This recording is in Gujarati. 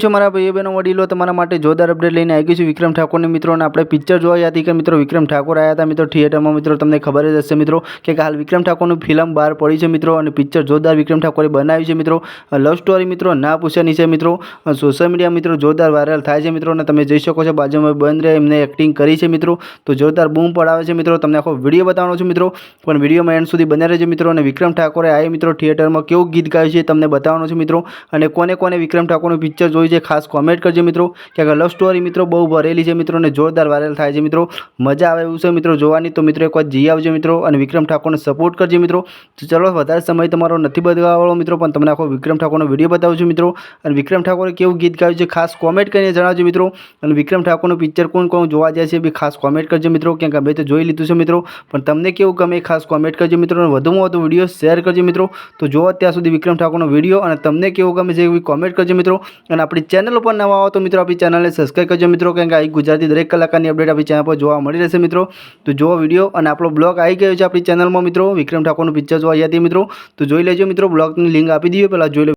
છો મારા ભાઈઓ બહેનો વડીલો, તમારા માટે જોરદાર અપડેટ લઈને આવી ગઈ છું વિક્રમ ઠાકોરની મિત્રો. અને આપણે પિક્ચર જોઈ હતી કે મિત્રો વિક્રમ ઠાકોર આવ્યા હતા મિત્રો થિયેટરમાં. મિત્રો તમને ખબર જ હશે મિત્રો કે હાલ વિક્રમ ઠાકોરની ફિલ્મ બહાર પડી છે મિત્રો, અને પિક્ચર જોરદાર વિક્રમ ઠાકોરે બનાવી છે મિત્રો. લવ સ્ટોરી મિત્રો ના પૂછ્યાની છે મિત્રો. સોશિયલ મીડિયા મિત્રો જોરદાર વાયરલ થાય છે મિત્રો, અને તમે જોઈ શકો છો બાજુમાં બંધ રહે એમને એક્ટિંગ કરી છે મિત્રો. તો જોરદાર બૂમ પડાવે છે મિત્રો. તમને આખો વિડીયો બતાવવાનો છું મિત્રો, પણ વિડીયોમાં એન્ડ સુધી બન્યા રહેજો મિત્રો. અને વિક્રમ ઠાકોરે આવી મિત્રો થિયેટરમાં કેવું ગીત ગાયું છે તમને બતાવવાનું છે મિત્રો. અને કોને કોને વિક્રમ ઠાકોરનું પિક્ચર જોઈ છે ખાસ કોમેન્ટ કરજો મિત્રો. કે લવ સ્ટોરી મિત્રો બહુ ભરેલી છે મિત્રો, અને જોરદાર વાયરલ થાય છે મિત્રો. મજા આવે એવું છે મિત્રો જોવાની. તો મિત્રો એકવાર જઈ આવજો મિત્રો, અને વિક્રમ ઠાકોરને સપોર્ટ કરજો મિત્રો. તો ચલો વધારે સમય તમારો નથી બતાવવાનો મિત્રો, પણ તમને આખો વિક્રમ ઠાકોરનો વિડીયો બતાવું છું મિત્રો. અને વિક્રમ ઠાકોરે કેવું ગીત ગાયું છે ખાસ કોમેન્ટ કરીને જણાવજો મિત્રો. અને વિક્રમ ઠાકોરનું પિક્ચર કોણ કોણ જોવા જાય છે બી ખાસ કોમેન્ટ કરજો મિત્રો. કેમ કે અમે તો જોઈ લીધું છે મિત્રો, પણ તમને કેવું ગમે ખાસ કોમેન્ટ કરજો મિત્રો. અને વધુમાં વધુ વિડીયો શેર કરજો મિત્રો. તો જોવો ત્યાં સુધી વિક્રમ ઠાકોરનો વિડીયો, અને તમને કેવું ગમે છે એવી કોમેન્ટ કરજો મિત્રો. અને આપણી ચેનલ ઉપર નવા આવો તો મિત્રો આપણી ચેનલને સબસ્ક્રાઈબ કરજો મિત્રો. કેમ કે આ ગુજરાતી દરેક કલાકારની અપડેટ આપણી ચેનલ પર જોવા મળી રહેશે મિત્રો. તો જોવો વિડીયો. અને આપણો બ્લોગ આવી ગયો છે આપણી ચેનલમાં મિત્રો. વિક્રમ ઠાકોરનું પિક્ચર જોવા હતી મિત્રો, તો જોઈ લેજો મિત્રો. બ્લોગની લિંક આપી દઈએ, પહેલાં જોઈ લો.